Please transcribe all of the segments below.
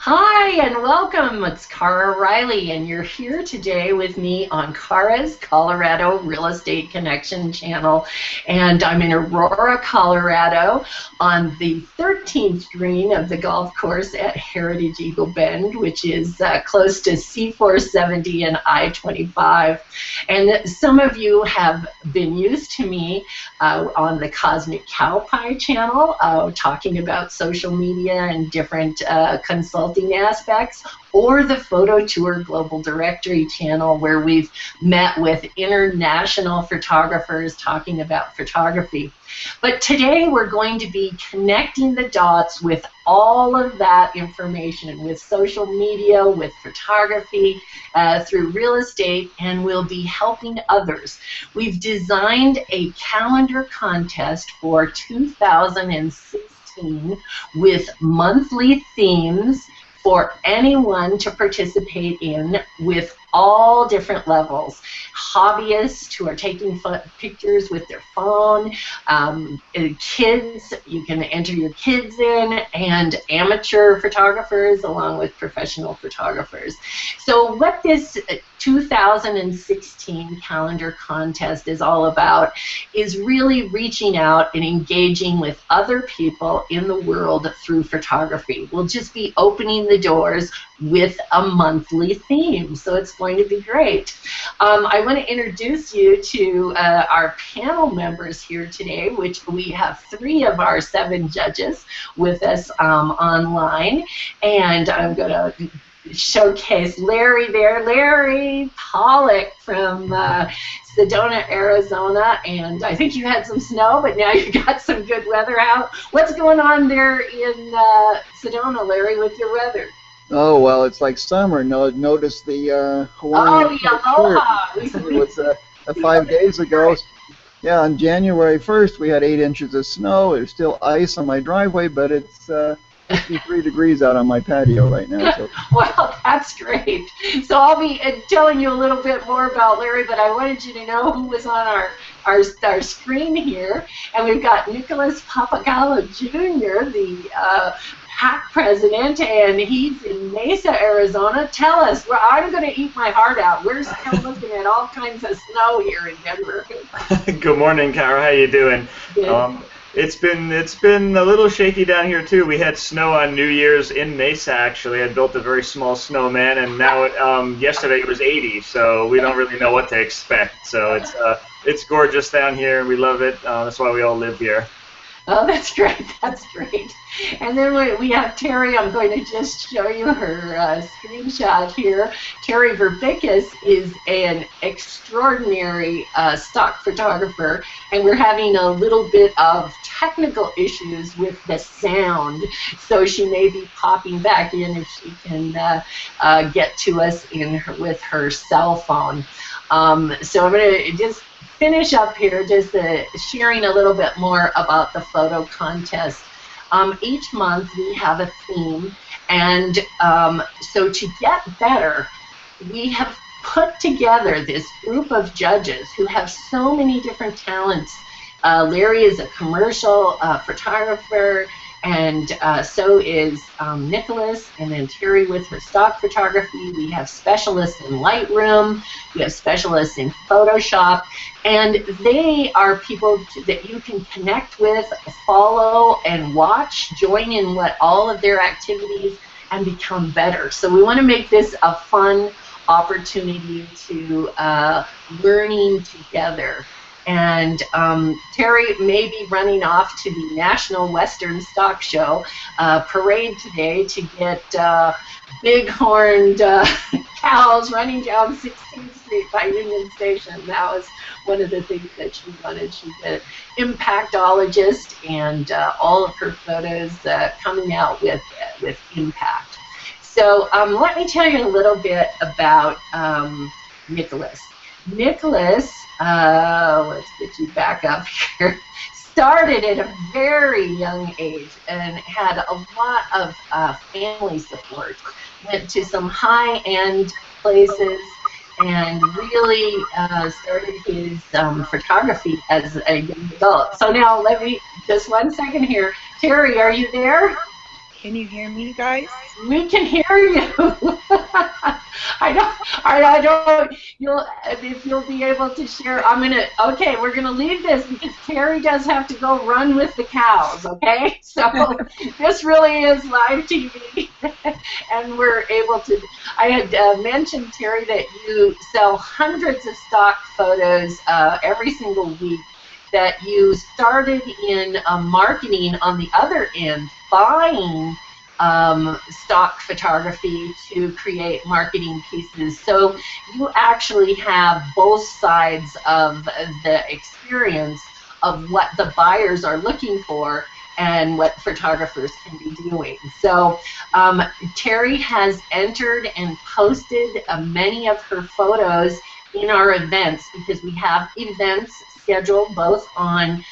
Hi and welcome. It's Carra Riley, and you're here today with me on Carra's Colorado Real Estate Connection channel. And I'm in Aurora, Colorado, on the 13th green of the golf course at Heritage Eagle Bend, which is close to C470 and I-25. And some of you have been used to me on the Cosmic Cow Pie channel, talking about social media and different consulting aspects, or the Photo Tour Global Directory channel, where we've met with international photographers talking about photography. But today we're going to be connecting the dots with all of that information, with social media, with photography, through real estate, and we'll be helping others. We've designed a calendar contest for 2016 with monthly themes for anyone to participate in, with all different levels. Hobbyists who are taking pictures with their phone, kids, you can enter your kids in, and amateur photographers along with professional photographers. So what this 2016 calendar contest is all about is really reaching out and engaging with other people in the world through photography. We'll just be opening the doors with a monthly theme, so it's going to be great. I want to introduce you to our panel members here today, which we have 3 of our 7 judges with us online, and I'm going to showcase Larry there. Larry Pollock from Sedona, Arizona, and I think you had some snow, but now you got some good weather out. What's going on there in Sedona, Larry, with your weather? Oh, well, it's like summer. Notice the Hawaiian aloha. It was 5 days ago. Yeah, on January 1st, we had 8 inches of snow. There's still ice on my driveway, but it's 53 degrees out on my patio right now. So. Well, that's great. So I'll be telling you a little bit more about Larry, but I wanted you to know who was on our screen here. And we've got Nicholas Papagallo Jr., the PAC president, and he's in Mesa, Arizona. Tell us, well, I'm going to eat my heart out. We're still looking at all kinds of snow here in Denver. Good morning, Carra. How you doing? It's been a little shaky down here too. We had snow on New Year's in Mesa. Actually, I built a very small snowman, and now yesterday it was 80. So we don't really know what to expect. So it's gorgeous down here, and we love it. That's why we all live here. Oh, that's great. That's great. And then we have Terry. I'm going to just show you her screenshot here. Terry Verbickus is an extraordinary stock photographer, and we're having a little bit of technical issues with the sound, so she may be popping back in if she can get to us with her cell phone. So I'm going to just finish up here, just sharing a little bit more about the photo contest. Each month we have a theme, and so to get better, we have put together this group of judges who have so many different talents. Larry is a commercial photographer, and so is Nicholas, and then Terry with her stock photography. We have specialists in Lightroom, we have specialists in Photoshop, and they are people that you can connect with, follow, and watch, join in all of their activities, and become better. So we want to make this a fun opportunity to learning together. And Terry may be running off to the National Western Stock Show parade today to get big-horned cows running down 16th Street by Union Station. That was one of the things that she wanted. She's an impactologist, and all of her photos coming out with impact. So let me tell you a little bit about Nicholas. Nicholas, let's get you back up here, started at a very young age and had a lot of family support. Went to some high-end places and really started his photography as a young adult. So now let me, just one second here. Terry, are you there? Can you hear me, guys? We can hear you. I don't. If you'll be able to share. Okay, we're gonna leave this because Terry does have to go run with the cows. Okay, so this really is live TV, and we're able to. I had mentioned, Terry, that you sell hundreds of stock photos every single week. That you started in marketing on the other end, buying stock photography to create marketing pieces. So you actually have both sides of the experience of what the buyers are looking for and what photographers can be doing. So Terry has entered and posted many of her photos in our events, because we have events scheduled both on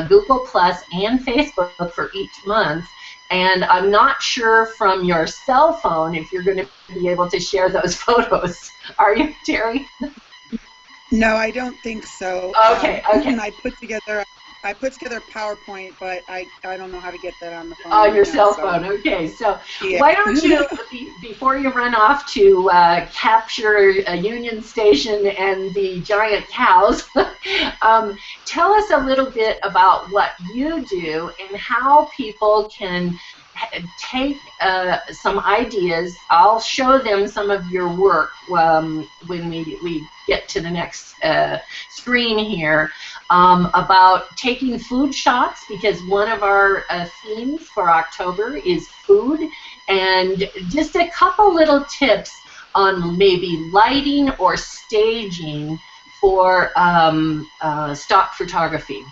Google Plus and Facebook for each month. And I'm not sure from your cell phone if you're going to be able to share those photos. Are you, Terry? No, I don't think so. Okay. I put together PowerPoint, but I don't know how to get that on the phone. On your cell phone. Okay. So yeah. Why don't you, before you run off to capture a Union Station and the giant cows, tell us a little bit about what you do and how people can take some ideas. I'll show them some of your work when we get to the next screen here, about taking food shots, because one of our themes for October is food, and just a couple little tips on maybe lighting or staging for stock photography,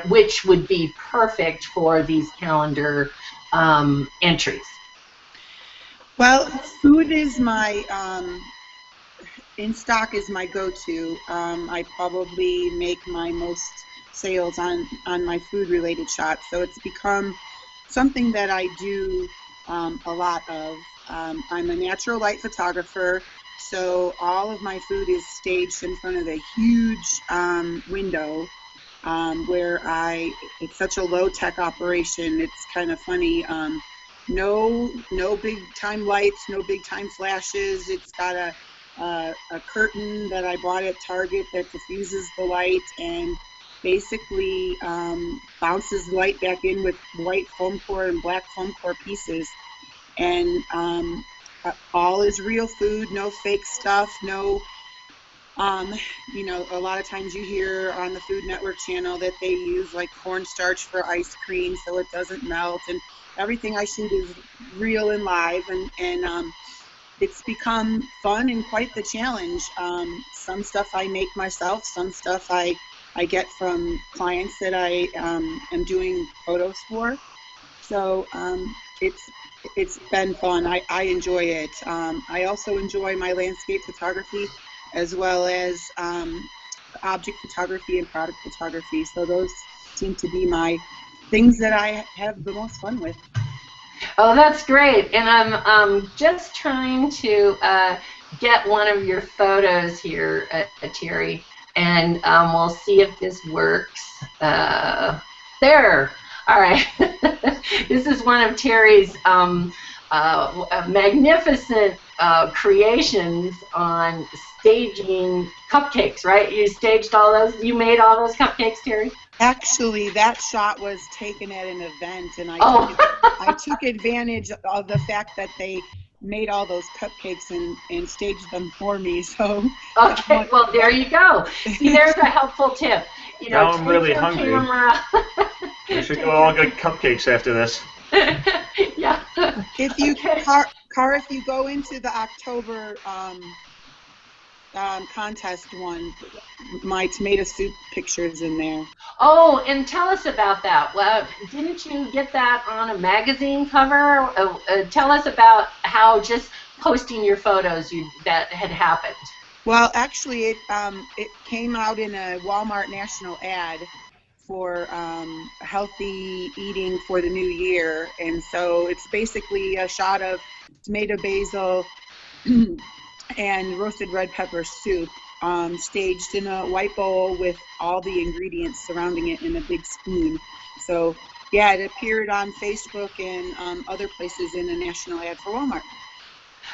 which would be perfect for these calendar entries. Well, food is my in stock is my go-to. I probably make my most sales on my food-related shots, so it's become something that I do a lot of. I'm a natural light photographer, so all of my food is staged in front of a huge window where it's such a low-tech operation. It's kind of funny. No big time lights, no big time flashes. It's got a curtain that I bought at Target that diffuses the light and basically bounces the light back in with white foam core and black foam core pieces. And all is real food, no fake stuff, no, a lot of times you hear on the Food Network channel that they use like cornstarch for ice cream so it doesn't melt, and everything I shoot is real and live, and it's become fun and quite the challenge. Some stuff I make myself, some stuff I get from clients that I am doing photos for. So it's been fun. I enjoy it. I also enjoy my landscape photography as well as object photography and product photography. So those seem to be my things that I have the most fun with. Oh, that's great. And I'm just trying to get one of your photos here, Terry, and we'll see if this works. There. All right. This is one of Terry's magnificent creations on staging cupcakes, right? You staged all those? You made all those cupcakes, Terry? Actually, that shot was taken at an event, and I took advantage of the fact that they made all those cupcakes and staged them for me. So okay, well there you go. See, there's a helpful tip. Now I'm really hungry. We should go all get cupcakes after this. Yeah. If you Carra, if you go into the October contest one, my tomato soup picture's in there. Oh, and tell us about that. Well, didn't you get that on a magazine cover? Tell us about how just posting your photos that had happened. Well, actually, it came out in a Walmart national ad for healthy eating for the new year, and so it's basically a shot of tomato basil and roasted red pepper soup, staged in a white bowl with all the ingredients surrounding it in a big spoon. So Yeah, it appeared on Facebook and other places in a national ad for Walmart.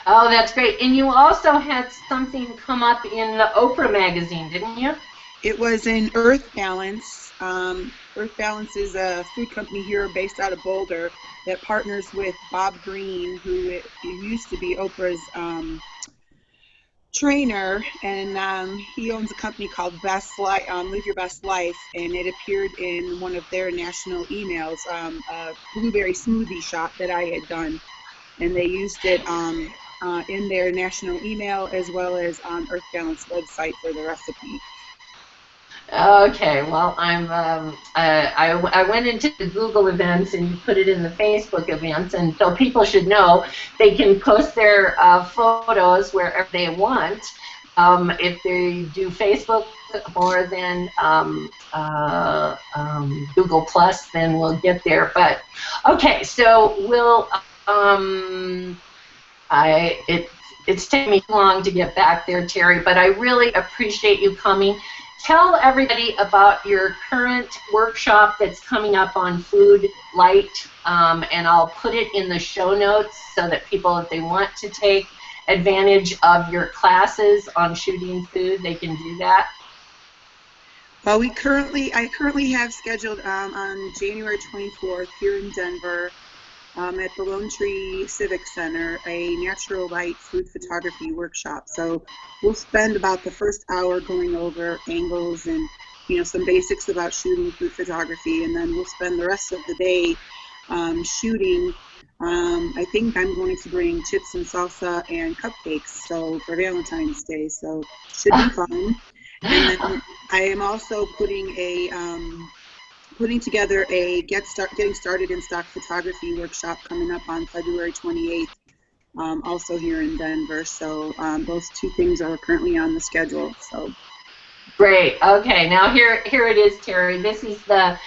Oh, that's great. And you also had something come up in the Oprah magazine, didn't you? It was in Earth Balance. Earth Balance is a food company here based out of Boulder that partners with Bob Green, who used to be Oprah's trainer, and he owns a company called Live Your Best Life, and it appeared in one of their national emails, a blueberry smoothie shot that I had done, and they used it in their national email as well as on Earth Balance website for the recipe. Okay, well, I went into the Google events and you put it in the Facebook events, and so people should know they can post their photos wherever they want. If they do Facebook more than Google Plus, then we'll get there. But okay, so we'll it's taken me too long to get back there, Terry, but I really appreciate you coming. Tell everybody about your current workshop that's coming up on Food Light, and I'll put it in the show notes so that people, if they want to take advantage of your classes on shooting food, they can do that. Well, I currently have scheduled on January 24th here in Denver at the Lone Tree Civic Center a natural light food photography workshop. So we'll spend about the first hour going over angles and some basics about shooting food photography, and then we'll spend the rest of the day shooting. I think I'm going to bring chips and salsa and cupcakes for Valentine's Day, so should be fun. And then I am also putting together a getting started in stock photography workshop coming up on February 28th, also here in Denver. So those two things are currently on the schedule. So great. Okay, now here it is, Terry. This is the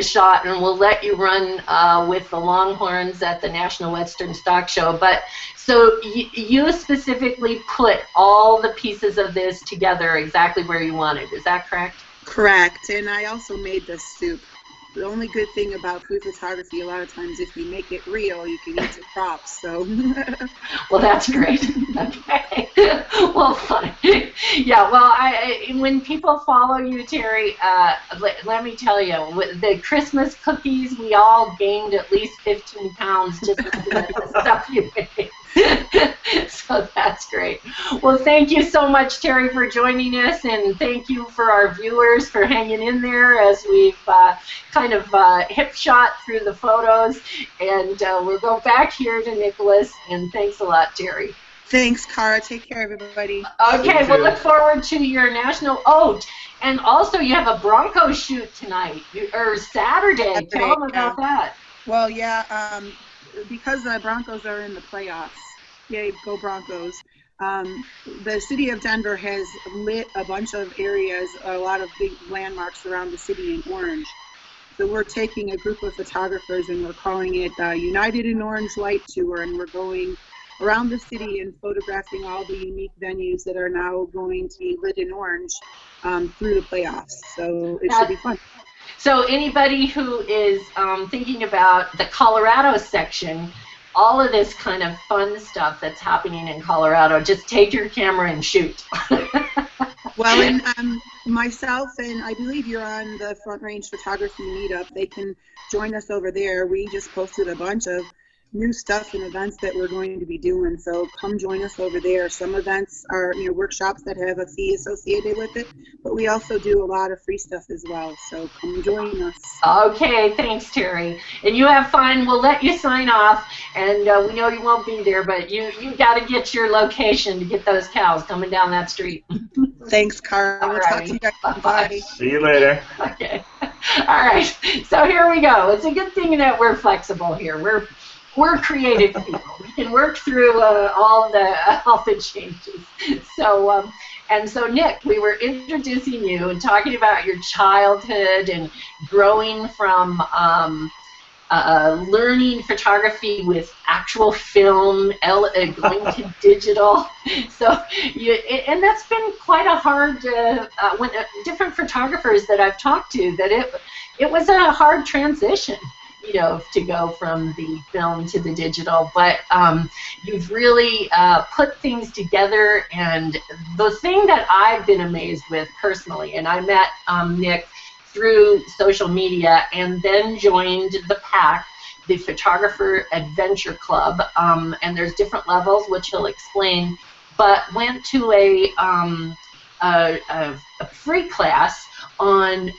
shot, and we'll let you run with the Longhorns at the National Western Stock Show. But so you specifically put all the pieces of this together exactly where you wanted. Is that correct? Correct, and I also made the soup. The only good thing about food photography, a lot of times, if you make it real, you can eat the props. So. Well, that's great. Okay. Well, fun. Yeah. Well, when people follow you, Terry, let me tell you, with the Christmas cookies, we all gained at least 15 pounds just looking at the stuff you made. So that's great. Well, thank you so much, Terry, for joining us, and thank you for our viewers for hanging in there as we've kind of hip shot through the photos. And we'll go back here to Nicholas, and thanks a lot, Terry. Thanks, Carra. Take care, everybody. Okay, we'll look forward to your national. Oh, and also you have a Broncos shoot tonight, or Saturday. Tell them about that. Well, yeah, because the Broncos are in the playoffs. Yay, go Broncos. The city of Denver has lit a bunch of areas, a lot of big landmarks around the city in orange. So we're taking a group of photographers and we're calling it United in Orange Light Tour, and we're going around the city and photographing all the unique venues that are now going to be lit in orange through the playoffs. So it should be fun. So anybody who is thinking about the Colorado section, all of this kind of fun stuff that's happening in Colorado, just take your camera and shoot. Well, and myself and I believe you're on the Front Range Photography Meetup. They can join us over there. We just posted a bunch of new stuff and events that we're going to be doing, so come join us over there. Some events are workshops that have a fee associated with it, but we also do a lot of free stuff as well, so come join us. Okay, thanks, Terry, and you have fun. We'll let you sign off, and we know you won't be there, but you got to get your location to get those cows coming down that street. Thanks, Carra. We'll talk to you guys. Bye. See you later. Okay. All right, so here we go. It's a good thing that we're flexible here. We're creative people. We can work through all the changes. So, and so Nick, we were introducing you and talking about your childhood and growing from learning photography with actual film, going to digital. So, and that's been quite a hard, when different photographers that I've talked to, that it was a hard transition, to go from the film to the digital. But you've really put things together, and the thing that I've been amazed with personally, and I met Nick through social media and then joined the PAC, the Photographer Adventure Club, and there's different levels, which he'll explain, but went to a free class on,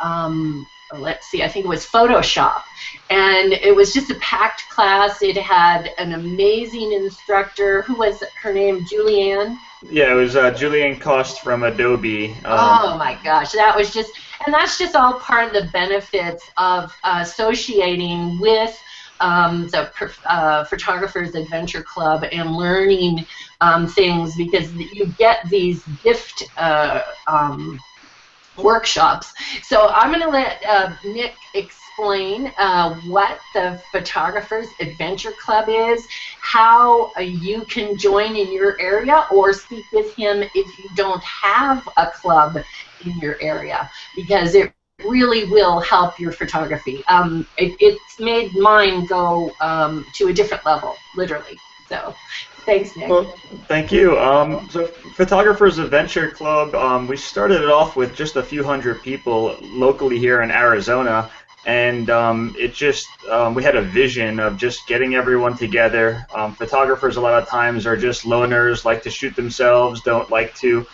let's see, I think it was Photoshop, and it was just a packed class. It had an amazing instructor. Who was her name? Julianne? Yeah, it was Julianne Cost from Adobe. Oh my gosh, that was just, and that's just all part of the benefits of associating with the Photographers Adventure Club and learning things, because you get these gift workshops. So I'm going to let Nick explain what the Photographers Adventure Club is, how you can join in your area, or speak with him if you don't have a club in your area, because it really will help your photography. It's made mine go to a different level, literally. So thanks, Nick. Well, thank you. So Photographers Adventure Club, we started it off with just a few hundred people locally here in Arizona, and it just, we had a vision of just getting everyone together. Photographers a lot of times are just loners, like to shoot themselves, don't like to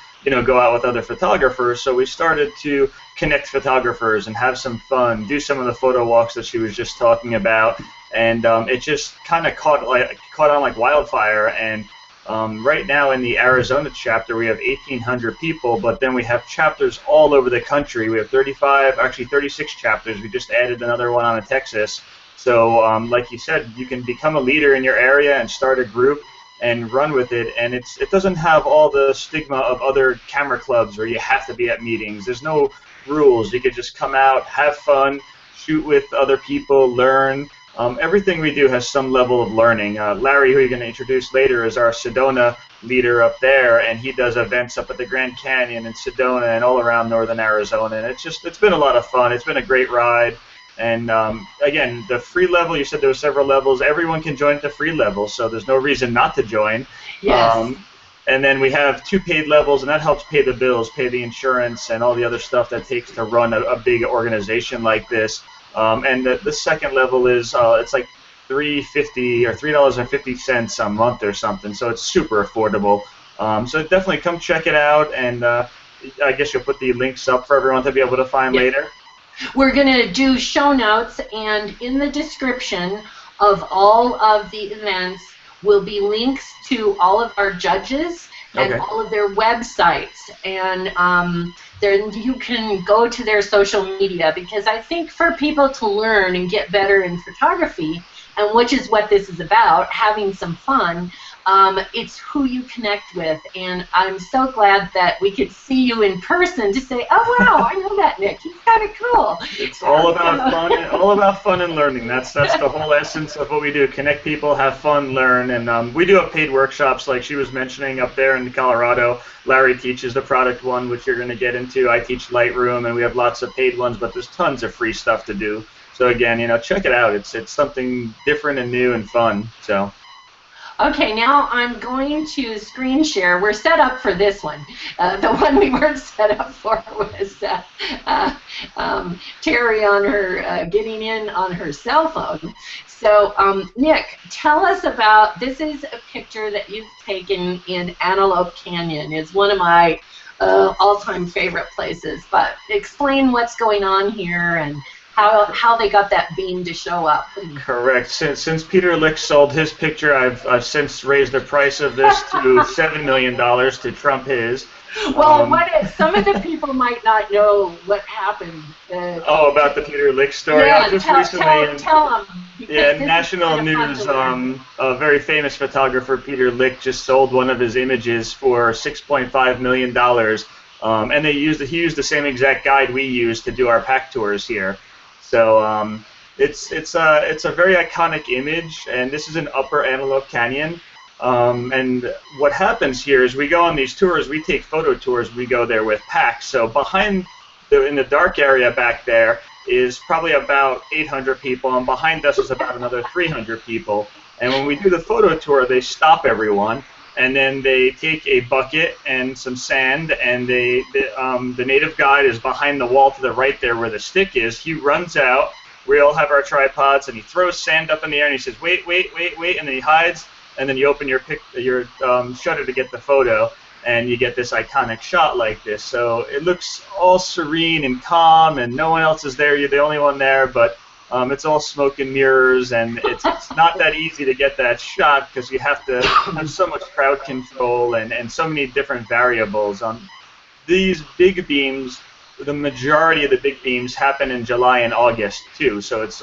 go out with other photographers. So we started to connect photographers and have some fun, do some of the photo walks that she was just talking about, and it just kind of caught on like wildfire. And right now in the Arizona chapter we have 1,800 people, but then we have chapters all over the country. We have 36 chapters. We just added another one on in Texas. So like you said, you can become a leader in your area and start a group and run with it, and it doesn't have all the stigma of other camera clubs where you have to be at meetings. There's no rules. You could just come out, have fun, shoot with other people, learn. Everything we do has some level of learning. Larry, who you're going to introduce later, is our Sedona leader up there, and he does events up at the Grand Canyon in Sedona and all around northern Arizona, and it's been a lot of fun. It's been a great ride. And again, the free level, you said there were several levels. Everyone can join at the free level, so there's no reason not to join. Yes. And then we have 2 paid levels, and that helps pay the bills, pay the insurance, and all the other stuff that takes to run a big organization like this. And the second level is it's like $3.50 or $3.50 a month or something, so it's super affordable. So definitely come check it out, and I guess you'll put the links up for everyone to be able to find later. We're going to do show notes, and in the description of all of the events will be links to all of our judges and all of their websites, and then you can go to their social media, because I think for people to learn and get better in photography, and which is what this is about, having some fun, it's who you connect with, and I'm so glad that we could see you in person to say, oh wow, I know that Nick, he's kind of cool. It's all about fun and learning. That's the whole essence of what we do: connect people, have fun, learn. And we do have paid workshops, like she was mentioning up there in Colorado. Larry teaches the product one, which you're going to get into. I teach Lightroom, and we have lots of paid ones, but there's tons of free stuff to do. So again, check it out. It's something different and new and fun. So. Okay, now I'm going to screen share. We're set up for this one. The one we weren't set up for was Terry on her getting in on her cell phone. So, Nick, tell us about, this is a picture that you've taken in Antelope Canyon. It's one of my all-time favorite places, but explain what's going on here and how they got that beam to show up. Correct. Since Peter Lick sold his picture, I've since raised the price of this to $7 million to trump his. Well, some of the people might not know what happened. About the Peter Lick story. Yeah, just recently, tell them. Yeah, national news. A very famous photographer, Peter Lick, just sold one of his images for $6.5 million, and he used the same exact guide we use to do our pack tours here. So It's a very iconic image, and this is in Upper Antelope Canyon. And what happens here is we go on these tours, we take photo tours, we go there with packs. So in the dark area back there is probably about 800 people, and behind us is about another 300 people. And when we do the photo tour, they stop everyone, and then they take a bucket and some sand, and the native guide is behind the wall to the right there where the stick is. He runs out. We all have our tripods, and he throws sand up in the air, and he says, wait, wait, wait, wait, and then he hides, and then you open your shutter to get the photo, and you get this iconic shot like this. So it looks all serene and calm, and no one else is there. You're the only one there, but it's all smoke and mirrors, and it's not that easy to get that shot because you have to have so much crowd control and so many different variables. These big beams, the majority of the big beams happen in July and August too, so it's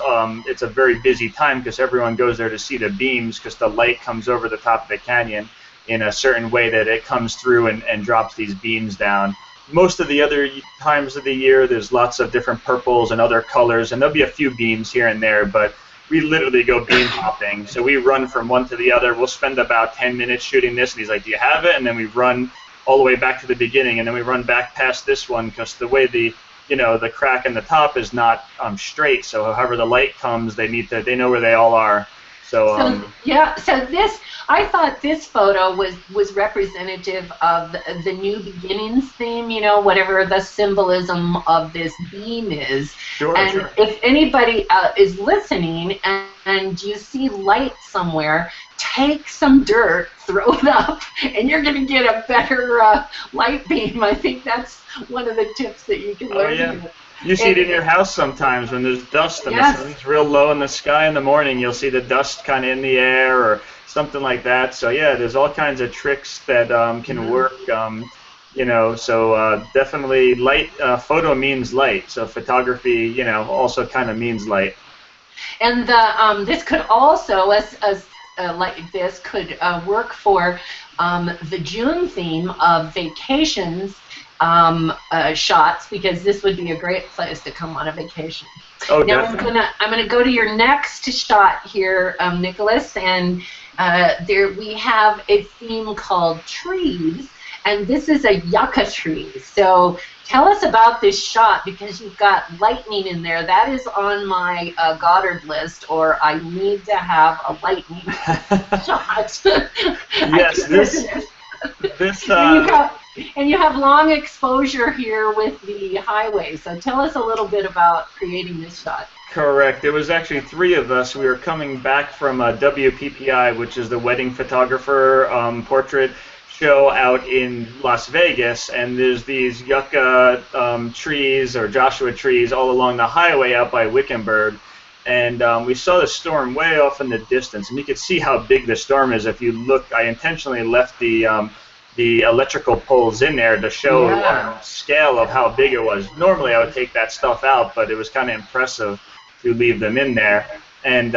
a very busy time because everyone goes there to see the beams because the light comes over the top of the canyon in a certain way that it comes through and drops these beams down. Most of the other times of the year, there's lots of different purples and other colors, and there'll be a few beams here and there, but we literally go beam hopping. So we run from one to the other. We'll spend about 10 minutes shooting this, and he's like, do you have it? And then we run all the way back to the beginning, and then we run back past this one because the way the crack in the top is not straight. So however the light comes, they know where they all are. So this, I thought this photo was representative of the New Beginnings theme, whatever the symbolism of this beam is. Sure, and sure. If anybody is listening and you see light somewhere, take some dirt, throw it up, and you're going to get a better light beam. I think that's one of the tips that you can learn. Oh, yeah. You see it in your house sometimes when there's dust and the sun's real low in the sky in the morning. You'll see the dust kind of in the air or something like that. So yeah, there's all kinds of tricks that can work. So definitely light. Photo means light. So photography, also kind of means light. And this could also, like this, could work for the June theme of vacations. Shots, because this would be a great place to come on a vacation. Oh, now definitely. I'm gonna go to your next shot here, Nicholas, and there we have a theme called trees, and this is a yucca tree. So tell us about this shot because you've got lightning in there. That is on my Goddard list, or I need to have a lightning shot. Yes, this. And you have long exposure here with the highway. So tell us a little bit about creating this shot. Correct. There was actually 3 of us. We were coming back from WPPI, which is the wedding photographer portrait show out in Las Vegas, and there's these yucca trees or Joshua trees all along the highway out by Wickenburg. And we saw the storm way off in the distance, and you could see how big the storm is if you look. I intentionally left the electrical poles in there to show scale of how big it was. Normally I would take that stuff out, but it was kind of impressive to leave them in there. And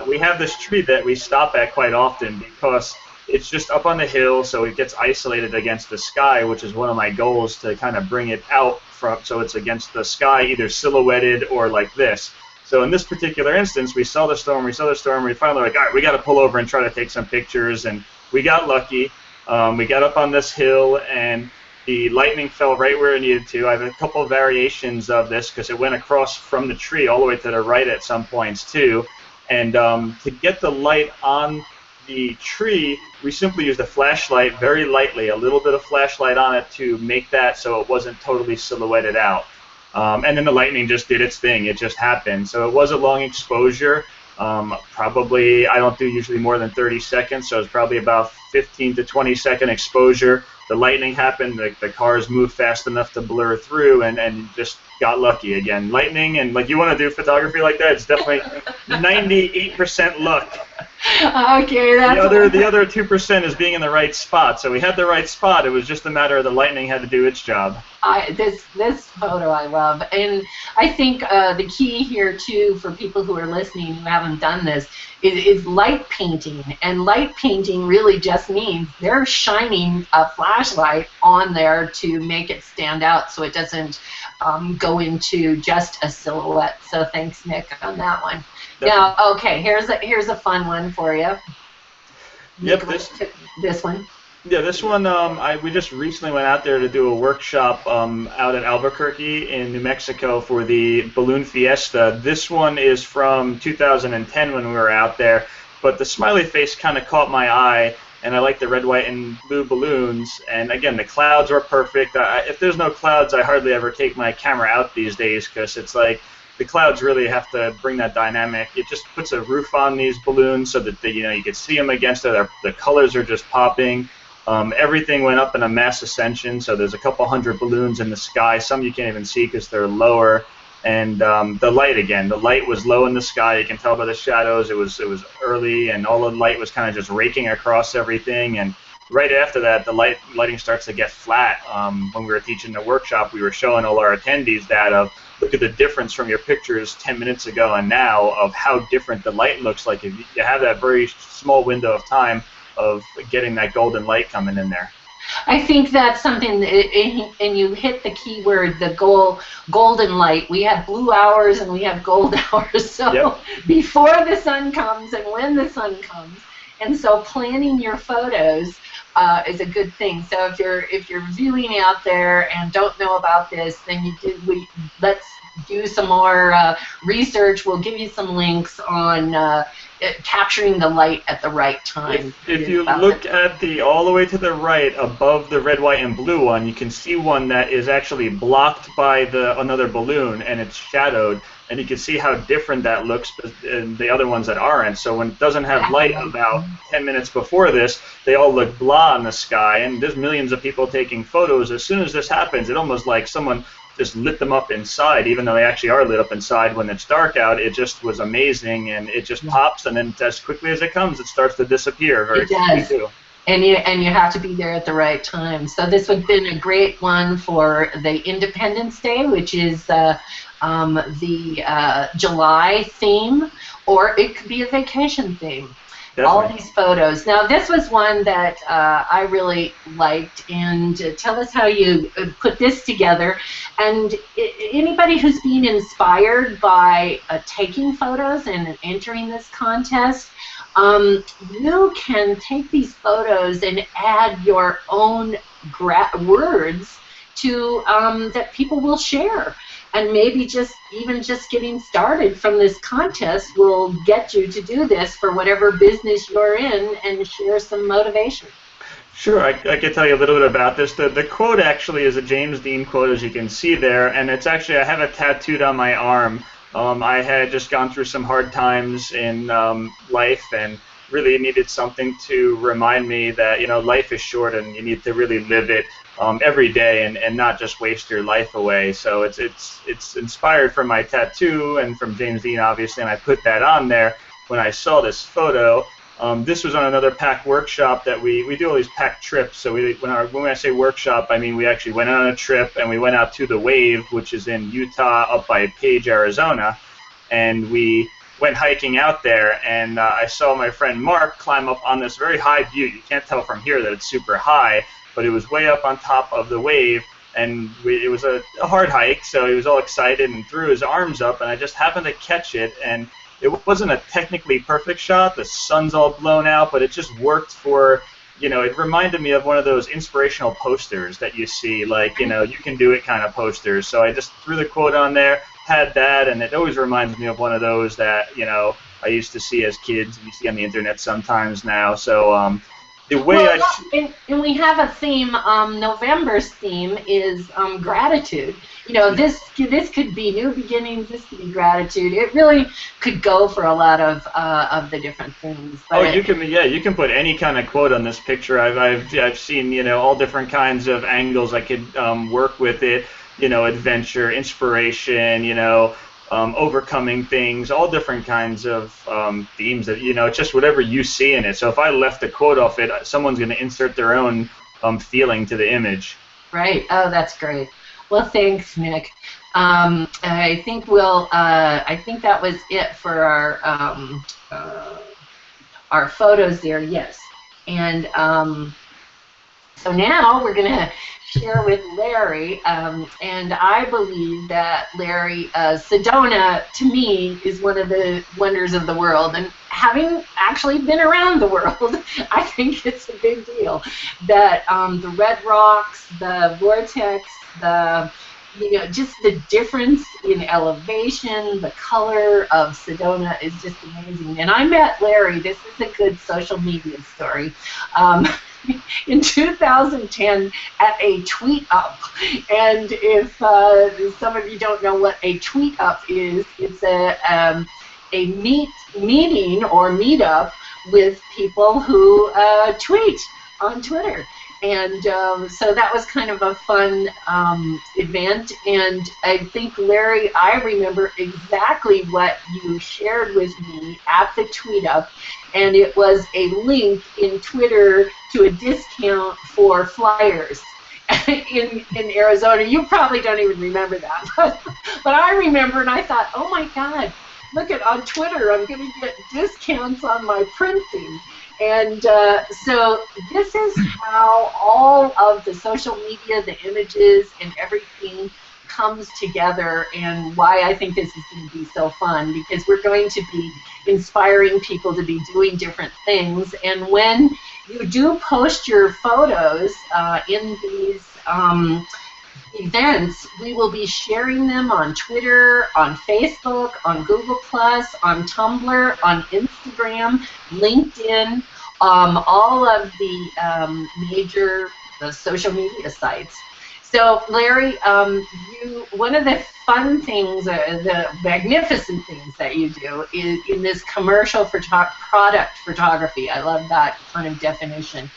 we have this tree that we stop at quite often because it's just up on the hill, so it gets isolated against the sky, which is one of my goals, to kind of bring it out so it's against the sky, either silhouetted or like this. So in this particular instance, we saw the storm, we finally were like, all right, we got to pull over and try to take some pictures, and we got lucky. We got up on this hill, and the lightning fell right where it needed to. I have a couple of variations of this because it went across from the tree all the way to the right at some points too. And to get the light on the tree, we simply used a flashlight very lightly, a little bit of flashlight on it to make that so it wasn't totally silhouetted out. And then the lightning just did its thing. It just happened. So it was a long exposure. Probably, I don't do usually more than 30 seconds, so it's probably about 15 to 20 second exposure. The lightning happened, the cars moved fast enough to blur through, and just got lucky again. Lightning, and like you want to do photography like that, it's definitely 98% luck. Okay, that's the other 2% is being in the right spot. So we had the right spot. It was just a matter of the lightning had to do its job. This photo I love, and I think the key here too for people who are listening who haven't done this is light painting, and light painting really just means they're shining a flashlight on there to make it stand out so it doesn't go into just a silhouette. So thanks, Nick, on that one. Now, okay, here's a fun one for you. Yep, this one. Yeah, this one, we just recently went out there to do a workshop out at Albuquerque in New Mexico for the Balloon Fiesta. This one is from 2010 when we were out there, but the smiley face kind of caught my eye, and I like the red, white, and blue balloons. And again, the clouds were perfect. If there's no clouds, I hardly ever take my camera out these days because it's like the clouds really have to bring that dynamic. It just puts a roof on these balloons so that you can see them against it. The colors are just popping. Everything went up in a mass ascension, so there's a couple hundred balloons in the sky. Some you can't even see because they're lower. And the light was low in the sky. You can tell by the shadows. It was early, and all the light was kind of just raking across everything. And right after that, the lighting starts to get flat. When we were teaching the workshop, we were showing all our attendees that look at the difference from your pictures 10 minutes ago and now of how different the light looks like if you have that very small window of time of getting that golden light coming in there. I think that's something, and you hit the key word, the golden light. We have blue hours and we have gold hours, so yep. Before the sun comes and when the sun comes. And so planning your photos is a good thing. So if you're viewing out there and don't know about this, then let's do some more research. We'll give you some links on capturing the light at the right time. If you look at all the way to the right above the red, white, and blue one, you can see one that is actually blocked by another balloon and it's shadowed, and you can see how different that looks and the other ones that aren't. So when it doesn't have light about 10 minutes before this, they all look blah in the sky, and there's millions of people taking photos. As soon as this happens, it almost like someone just lit them up inside, even though they actually are lit up inside when it's dark out. It just was amazing, and it just pops, and then as quickly as it comes, it starts to disappear very quickly too. And you have to be there at the right time. So this would have been a great one for the Independence Day, which is the July theme, or it could be a vacation theme. Definitely. All these photos. Now, this was one that I really liked, and tell us how you put this together. And anybody who's being inspired by taking photos and entering this contest, you can take these photos and add your own words to that people will share. And maybe just getting started from this contest will get you to do this for whatever business you're in and share some motivation. Sure, I can tell you a little bit about this. The quote actually is a James Dean quote, as you can see there, and it's actually, I have it tattooed on my arm. I had just gone through some hard times in life and really needed something to remind me that, life is short and you need to really live it every day and not just waste your life away. So it's inspired from my tattoo and from James Dean, obviously, and I put that on there when I saw this photo. This was on another PAC workshop that we do all these PAC trips. So when I say workshop, I mean we actually went on a trip and we went out to the Wave, which is in Utah, up by Page, Arizona, and we went hiking out there, and I saw my friend Mark climb up on this very high butte. You can't tell from here that it's super high, but it was way up on top of the Wave, and it was a hard hike, so he was all excited and threw his arms up, and I just happened to catch it, and it wasn't a technically perfect shot. The sun's all blown out, but it just worked for, it reminded me of one of those inspirational posters that you see, like, you can do it kind of posters. So I just threw the quote on there, had that, and it always reminds me of one of those that, I used to see as kids, and you see on the internet sometimes now. So the way and we have a theme. November's theme is gratitude. This could be new beginnings. This could be gratitude. It really could go for a lot of the different things. But you can put any kind of quote on this picture. I've seen all different kinds of angles I could work with it. Adventure, inspiration. Overcoming things, all different kinds of themes that, it's just whatever you see in it. So if I left a quote off it, someone's going to insert their own feeling to the image. Right. Oh, that's great. Well, thanks, Nick. I think that was it for our our photos there, yes. And so now we're going to share with Larry, and I believe that Larry, Sedona, to me, is one of the wonders of the world. And having actually been around the world, I think it's a big deal that the red rocks, the vortex, just the difference in elevation, the color of Sedona is just amazing. And I met Larry, this is a good social media story, in 2010 at a tweet up. And if some of you don't know what a tweet up is, it's a meeting or meetup with people who tweet on Twitter. And so that was kind of a fun event. And I think, Larry, I remember exactly what you shared with me at the tweet up. And it was a link in Twitter to a discount for flyers in Arizona. You probably don't even remember that. But I remember, and I thought, oh, my God, look at on Twitter, I'm going to get discounts on my printing. And so this is how all of the social media, the images, and everything comes together, and why I think this is going to be so fun, because we're going to be inspiring people to be doing different things. And when you do post your photos in these events, we will be sharing them on Twitter, on Facebook, on Google+, on Tumblr, on Instagram, LinkedIn, all of the major social media sites. So, Larry, one of the fun things, the magnificent things that you do is in this commercial product photography. I love that kind of definition.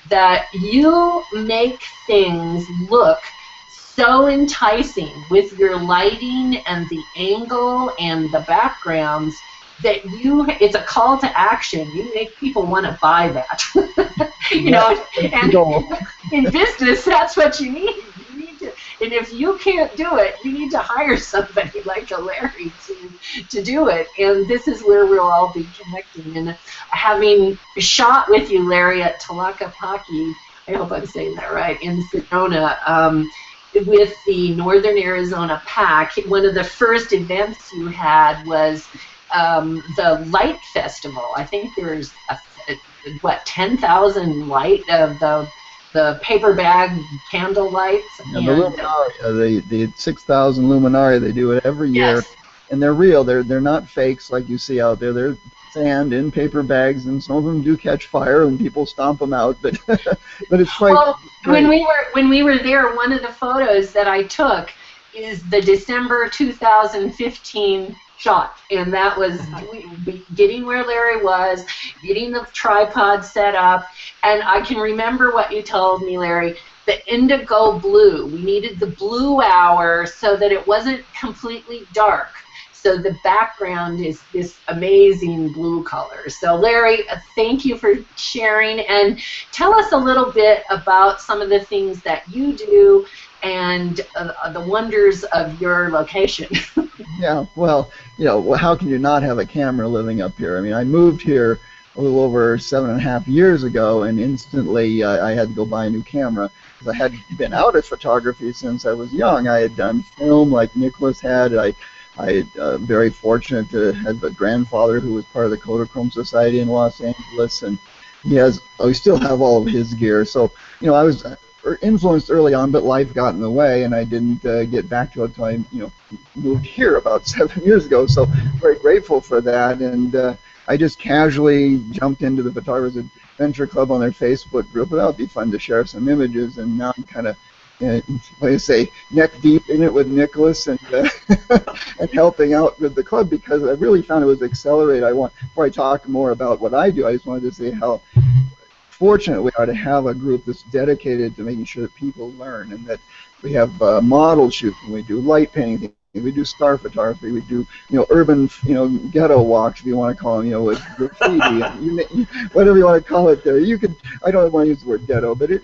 That you make things look so enticing with your lighting and the angle and the backgrounds that it's a call to action. You make people want to buy that. And in business, that's what you need. And if you can't do it, you need to hire somebody like a Larry to do it. And this is where we'll all be connecting. And having shot with you, Larry, at Tlaquepaque, I hope I'm saying that right, in Sedona, with the Northern Arizona PAC, one of the first events you had was the Light Festival. I think there's, 10,000 light of the paper bag candle lights. And the luminaria, the 6,000 luminaria, they do it every year, yes. And they're real. They're not fakes like you see out there. They're sand in paper bags, and some of them do catch fire, and people stomp them out. But but it's quite. Well, great. when we were there, one of the photos that I took is the December 2015 shot, and that was getting where Larry was, getting the tripod set up, and I can remember what you told me, Larry, the indigo blue. We needed the blue hour so that it wasn't completely dark. So the background is this amazing blue color. So Larry, thank you for sharing, and tell us a little bit about some of the things that you do and the wonders of your location. Yeah, well, how can you not have a camera living up here? I mean, I moved here a little over 7.5 years ago, and instantly I had to go buy a new camera, because I had been out of photography since I was young. I had done film like Nicholas had. I very fortunate to have a grandfather who was part of the Kodachrome Society in Los Angeles, and we still have all of his gear. So, I was influenced early on, but life got in the way, and I didn't get back to it until I, moved here about 7 years ago. So, very grateful for that, and I just casually jumped into the Photographers Adventure Club on their Facebook group. That would be fun to share some images, and now I'm kind of, like I say, neck deep in it with Nicholas and and helping out with the club, because I really found it was accelerated. Before I talk more about what I do, I just wanted to say how fortunate we are to have a group that's dedicated to making sure that people learn, and that we have model shooting, we do light painting, we do star photography, we do urban ghetto walks, if you want to call them, with graffiti, whatever you want to call it. There, you could. I don't want to use the word ghetto, but it.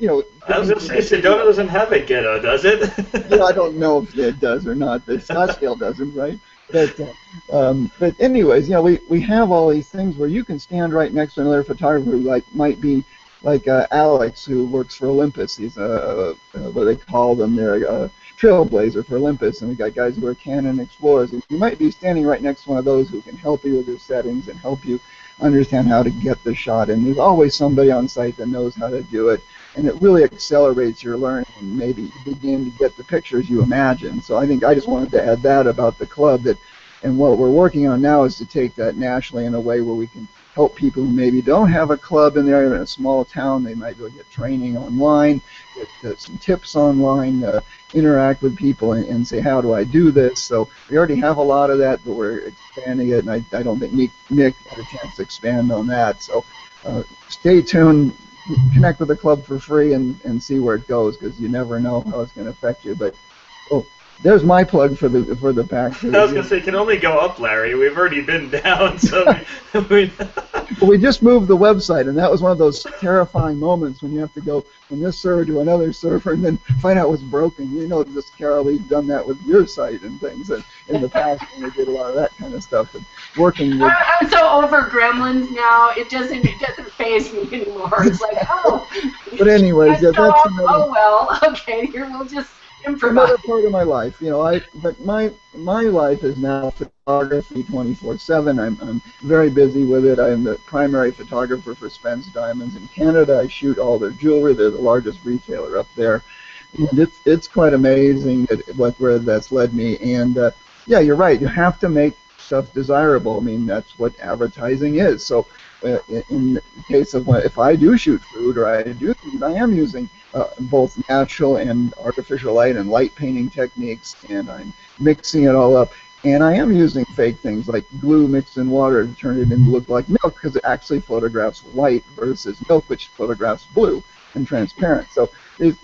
I was going to say Sedona doesn't have a ghetto, does it? I don't know if it does or not. The Scottsdale doesn't, right? But anyways, we have all these things where you can stand right next to another photographer who might be like Alex, who works for Olympus. He's what they call them, they're a trailblazer for Olympus, and we got guys who are Canon explorers. And you might be standing right next to one of those who can help you with your settings and help you understand how to get the shot. And there's always somebody on site that knows how to do it, and it really accelerates your learning and maybe you begin to get the pictures you imagine. So I think I just wanted to add that about the club, and what we're working on now is to take that nationally in a way where we can help people who maybe don't have a club in there in a small town. They might go get training online, get some tips online, interact with people and say, how do I do this? So we already have a lot of that, but we're expanding it, and I don't think Nick had a chance to expand on that. So stay tuned, connect with the club for free, and see where it goes, because you never know how it's going to affect you. But there's my plug for the pack. I was going to say, it can only go up, Larry. We've already been down, so we Well, we just moved the website, and that was one of those terrifying moments when you have to go from this server to another server and then find out what's broken. You know, just Carra, we've done that with your site and things, and in the past when we did a lot of that kind of stuff. And working with. I'm so over Gremlins now. It doesn't faze me anymore. It's like, oh. But anyways, that's another. Oh well, okay. Here we'll just improvise. Another part of my life, but my life is now photography 24/7. I'm very busy with it. I'm the primary photographer for Spence Diamonds in Canada. I shoot all their jewelry. They're the largest retailer up there, and it's quite amazing where that's led me. And yeah, you're right. You have to make stuff desirable. I mean, that's what advertising is. So in the case of if I do shoot food or I do food, I am using both natural and artificial light and light painting techniques, and I'm mixing it all up. And I am using fake things like glue mixed in water to turn it into look like milk, because it actually photographs white versus milk, which photographs blue and transparent. So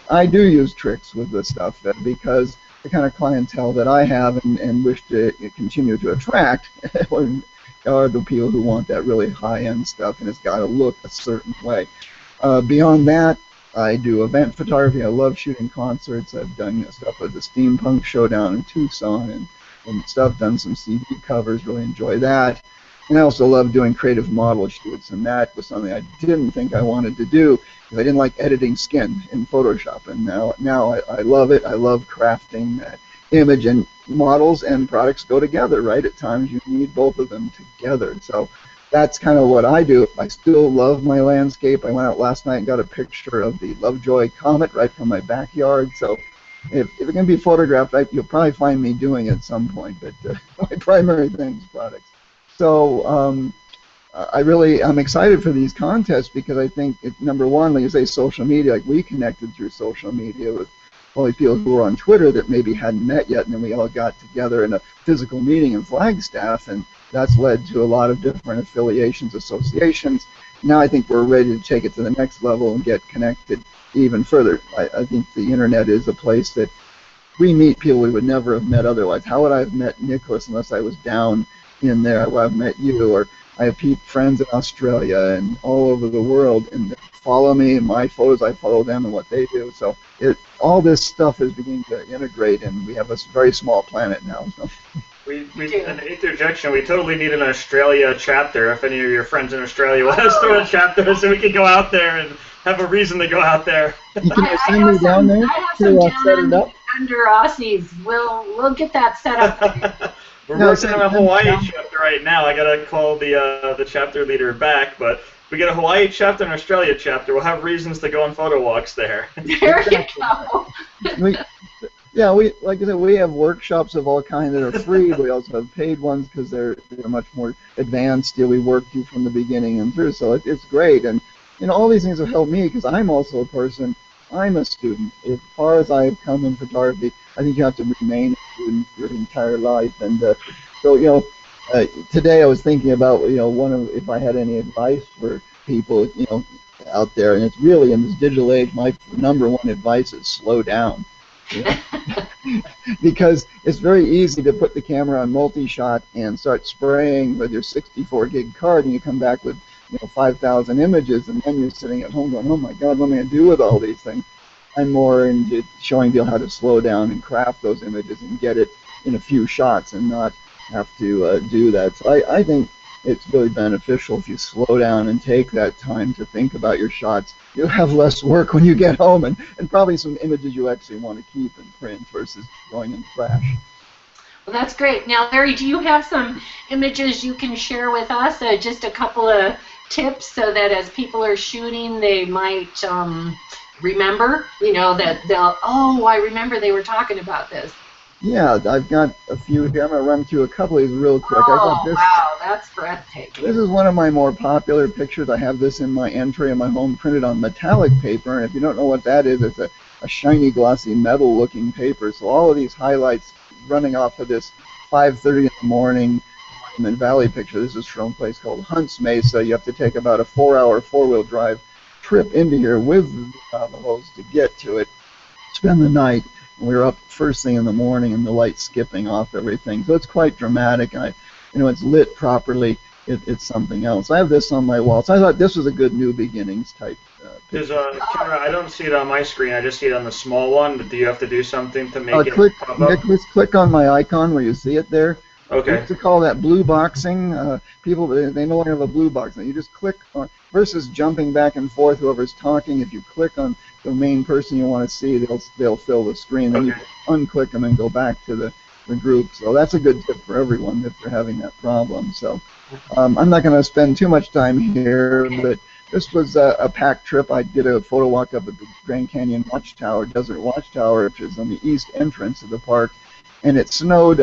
I do use tricks with this stuff because the kind of clientele that I have and wish to continue to attract are the people who want that really high-end stuff, and it's got to look a certain way. Beyond that, I do event photography. I love shooting concerts. I've done stuff with the Steampunk Show down in Tucson and stuff, done some CD covers, really enjoy that. And I also love doing creative model shoots, and that was something I didn't think I wanted to do because I didn't like editing skin in Photoshop. And now I love it. I love crafting that image, and models and products go together, right? At times you need both of them together. So that's kind of what I do. I still love my landscape. I went out last night and got a picture of the Lovejoy Comet right from my backyard. So if it can be photographed, you'll probably find me doing it at some point. But my primary thing is products. So I'm excited for these contests because I think, number one, like you say, social media. Like we connected through social media with all these people who were on Twitter that maybe hadn't met yet, and then we all got together in a physical meeting in Flagstaff, and that's led to a lot of different affiliations, associations. Now I think we're ready to take it to the next level and get connected even further. I think the internet is a place that we meet people we would never have met otherwise. How would I have met Nicholas unless I was down in there? How would I have met you? Or I have friends in Australia and all over the world, and they follow me and my photos. I follow them and what they do. So all this stuff is beginning to integrate, and we have a very small planet now. So. An interjection. We totally need an Australia chapter. If any of your friends in Australia want to start a chapter, so we can go out there and have a reason to go out there. You can send me down there to set it up. Under Aussies, we'll get that set up. We're working on a Hawaii chapter right now. I gotta call the chapter leader back, but if we get a Hawaii chapter and an Australia chapter, we'll have reasons to go on photo walks there. There you go. Like I said, we have workshops of all kinds that are free. We also have paid ones because they're much more advanced. We work you from the beginning and through, so it's great. And all these things have helped me because I'm also a person. I'm a student. As far as I've come in photography, I think you have to remain a student your entire life. And so today I was thinking about if I had any advice for people out there, and it's really in this digital age, my number one advice is slow down. Because it's very easy to put the camera on multi-shot and start spraying with your 64 gig card, and you come back with 5,000 images, and then you're sitting at home going, oh my God, what am I going to do with all these things? I'm more into showing people how to slow down and craft those images and get it in a few shots and not have to do that. So I think it's really beneficial if you slow down and take that time to think about your shots. You'll have less work when you get home, and probably some images you actually want to keep and print versus going in trash. Well, that's great. Now, Larry, do you have some images you can share with us? Just a couple of tips so that as people are shooting, they might remember, that they'll, oh, I remember they were talking about this. Yeah, I've got a few here. I'm going to run through a couple of these real quick. Oh, I got this. wow, that's breathtaking. This is one of my more popular pictures. I have this in my entry in my home printed on metallic paper, and if you don't know what that is, it's a shiny, glossy, metal-looking paper. So all of these highlights running off of this 5:30 in the morning Monument Valley picture. This is from a place called Hunts Mesa. You have to take about a 4-hour four-wheel drive trip into here with the Navajos to get to it, spend the night. We were up first thing in the morning and the light skipping off everything. So it's quite dramatic. And it's lit properly. It's something else. I have this on my wall. So I thought this was a good new beginnings type picture. Carra, I don't see it on my screen. I just see it on the small one. Do you have to do something to make it pop up? Nicholas, click on my icon where you see it there. Okay. We used to call that blue boxing. People, they no longer have a blue box. Now you just click on, versus jumping back and forth, whoever's talking, if you click on the main person you want to see, they'll fill the screen. Then you unclick them and go back to the group. So that's a good tip for everyone if they're having that problem. So I'm not going to spend too much time here, but this was a packed trip. I did a photo walk up at the Grand Canyon Watchtower, Desert Watchtower, which is on the east entrance of the park, and it snowed